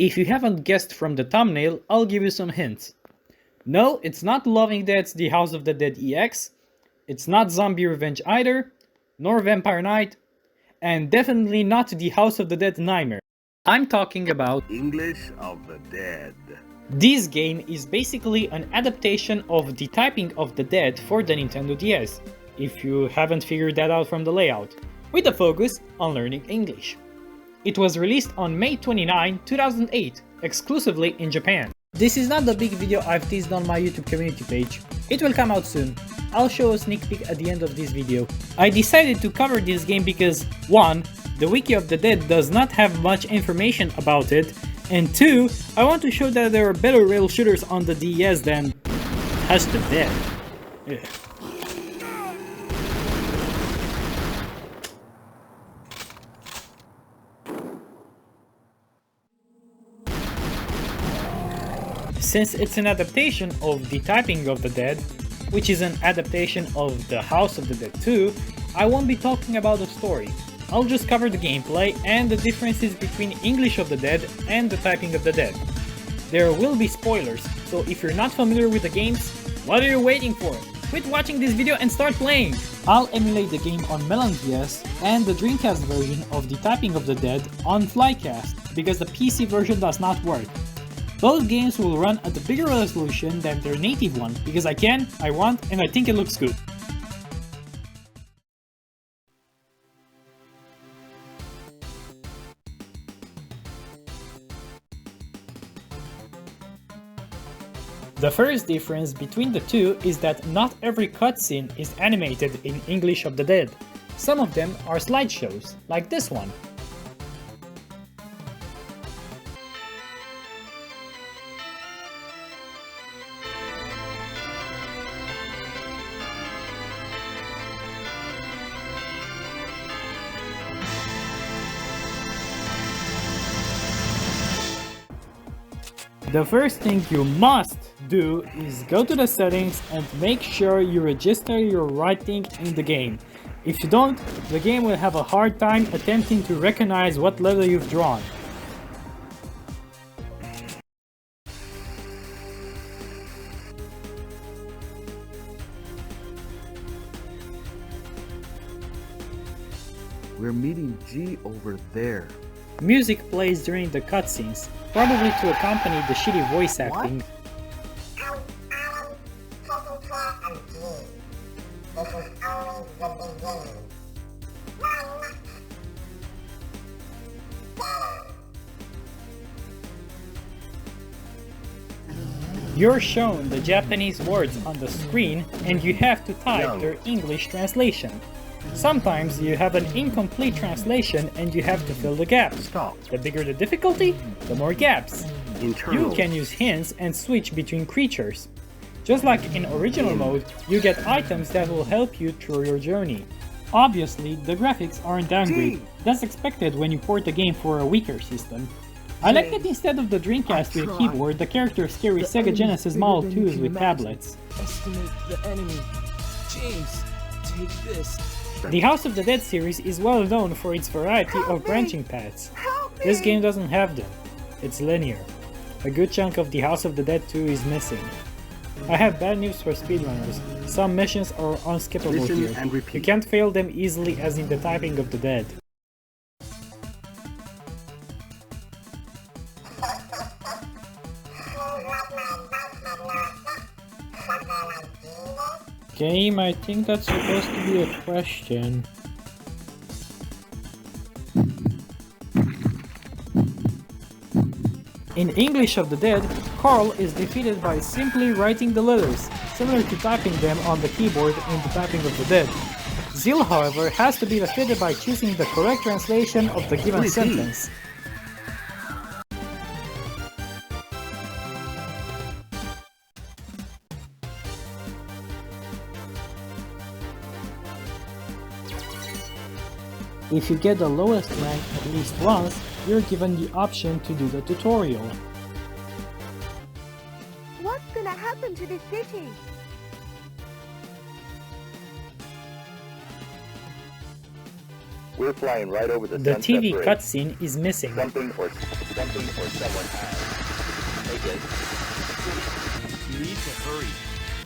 If you haven't guessed from the thumbnail, I'll give you some hints. No, it's not Loving Dead's The House of the Dead EX, it's not Zombie Revenge either, nor Vampire Knight, and definitely not The House of the Dead Nightmare. I'm talking about English of the Dead. This game is basically an adaptation of The Typing of the Dead for the Nintendo DS, if you haven't figured that out from the layout, with a focus on learning English. It was released on May 29, 2008, exclusively in Japan. This is not the big video I've teased on my YouTube community page. It will come out soon. I'll show a sneak peek at the end of this video. I decided to cover this game because 1. The Wiki of the Dead does not have much information about it, and 2. I want to show that there are better rail shooters on the DS than House of the Dead. Ugh. Since it's an adaptation of The Typing of the Dead, which is an adaptation of The House of the Dead 2, I won't be talking about the story. I'll just cover the gameplay and the differences between English of the Dead and The Typing of the Dead. There will be spoilers, so if you're not familiar with the games, what are you waiting for? Quit watching this video and start playing! I'll emulate the game on Melon DS and the Dreamcast version of The Typing of the Dead on Flycast, because the PC version does not work. Both games will run at a bigger resolution than their native one, because I can, I want, and I think it looks good. The first difference between the two is that not every cutscene is animated in English of the Dead. Some of them are slideshows, like this one. The first thing you must do is go to the settings and make sure you register your writing in the game. If you don't, the game will have a hard time attempting to recognize what letter you've drawn. We're meeting G over there. Music plays during the cutscenes, probably to accompany the shitty voice acting. You're shown the Japanese words on the screen and you have to type their English translation. Sometimes you have an incomplete translation and you have to fill the gaps. The bigger the difficulty, the more gaps. You can use hints and switch between creatures. Just like in original mode, you get items that will help you through your journey. Obviously, the graphics aren't downgrade. That's expected when you port the game for a weaker system. I like that instead of the Dreamcast with a keyboard, the characters carry Sega Genesis Model 2s with tablets. Estimate the enemy. James, take this. The House of the Dead series is well known for its variety of branching paths. This game doesn't have them. It's linear. A good chunk of The House of the Dead 2 is missing. I have bad news for speedrunners. Some missions are unskippable here. You can't fail them easily as in The Typing of the Dead. Game, I think that's supposed to be a question. In English of the Dead, Carl is defeated by simply writing the letters, similar to typing them on the keyboard in The Typing of the Dead. Zill, however, has to be defeated by choosing the correct translation of the given sentence. If you get the lowest rank at least once, you're given the option to do the tutorial. What's gonna happen to this city? We're flying right over the The Sunset TV Bridge. cutscene is missing. Something or someone has. Take it. You need to hurry.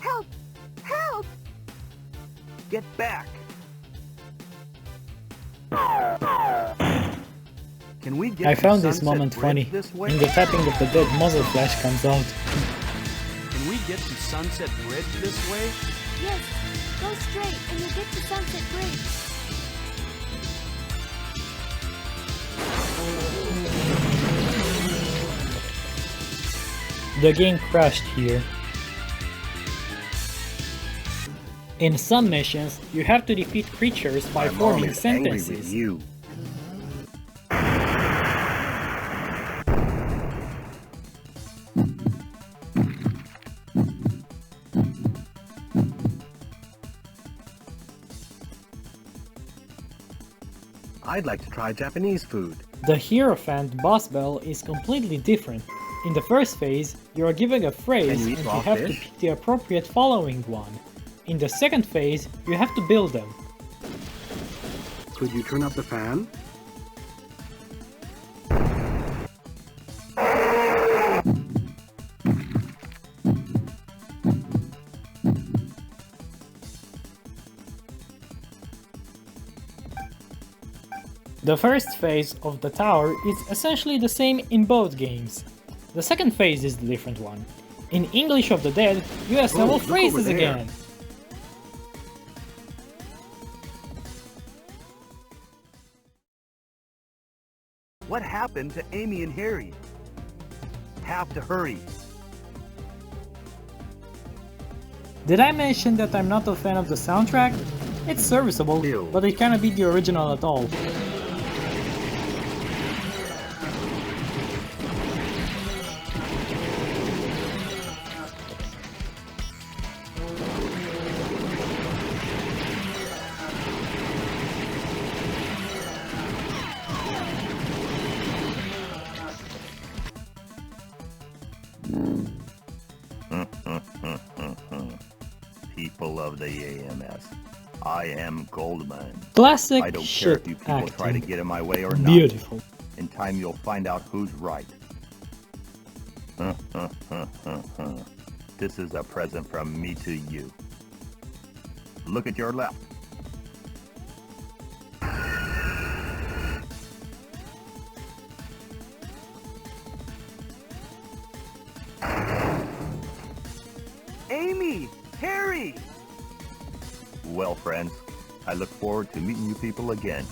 Help! Help! Get back! Can we get I to found this Sunset moment Bridge funny. this way? In the tapping of the dead, muzzle flash comes out. Can we get to Sunset Bridge this way? Yes, go straight and you'll get to Sunset Bridge. The game crashed here. In some missions, you have to defeat creatures by My mom forming is angry with sentences. you. I'd like to try Japanese food. The Hierophant boss battle is completely different. In the first phase, you are given a phrase Can you and eat you raw have to fish? pick the appropriate following one. In the second phase, you have to build them. Could you turn up the fan? The first phase of the tower is essentially the same in both games. The second phase is the different one. In English of the Dead, you assemble look over phrases there. again. What happened to Amy and Harry? Have to hurry. Did I mention that I'm not a fan of the soundtrack? It's serviceable, Ew. but it cannot beat the original at all. People of the AMS, I am Goldman. Classic I don't care shit if you people try to acting. get in my way or not. Beautiful. In time you'll find out who's right. This is a present from me to you. Look at your left. Amy! Harry! Well, friends, I look forward to meeting you people again.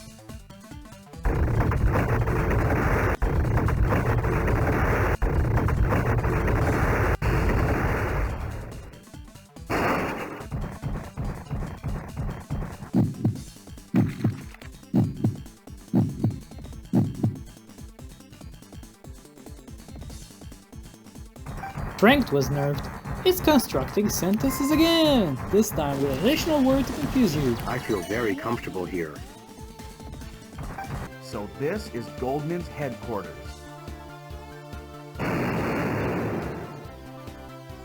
Frank was nerfed. It's constructing sentences again! This time with an additional word to confuse you. I feel very comfortable here. So this is Goldman's headquarters.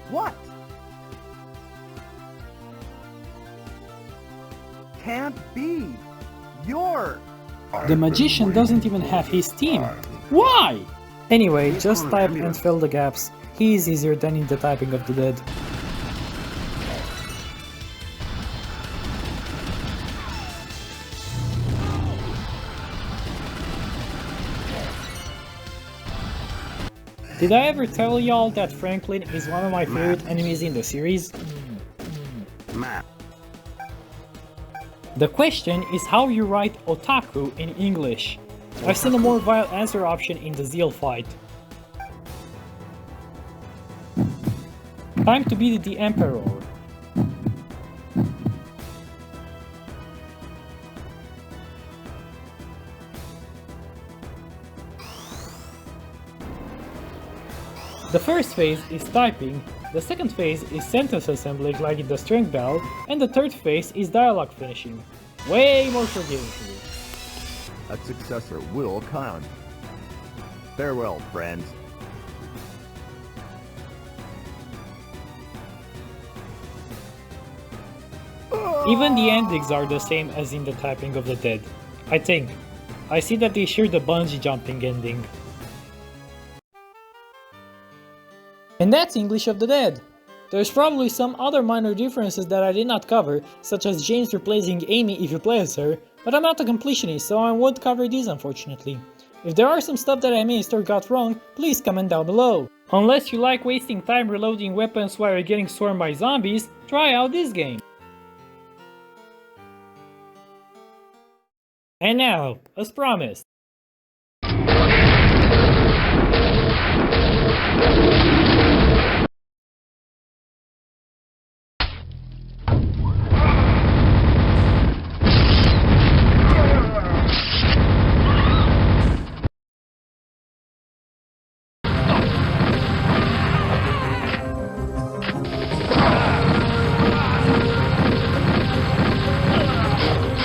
What? Can't be. You're... The magician doesn't even have his team. Why? Anyway, just type and fill the gaps. He is easier than in the typing of the dead. Did I ever tell y'all that Franklin is one of my favorite enemies in the series? Matt. The question is how you write otaku in English. I've seen a more vile answer option in the Zeal fight. Time to beat the Emperor. The first phase is typing, the second phase is sentence assembly like in the strength battle, and the third phase is dialogue finishing. Way more forgiving for you. A successor will come. Farewell, friends. Even the endings are the same as in the typing of the dead. I think. I see that they share the bungee jumping ending. And that's English of the Dead. There's probably some other minor differences that I did not cover, such as James replacing Amy if you play as her, but I'm not a completionist, so I won't cover these unfortunately. If there are some stuff that I missed or got wrong, please comment down below. Unless you like wasting time reloading weapons while you're getting swarmed by zombies, try out this game. And now, as promised.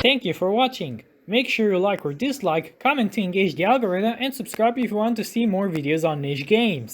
Thank you for watching. Make sure you like or dislike, comment to engage the algorithm, and subscribe if you want to see more videos on niche games.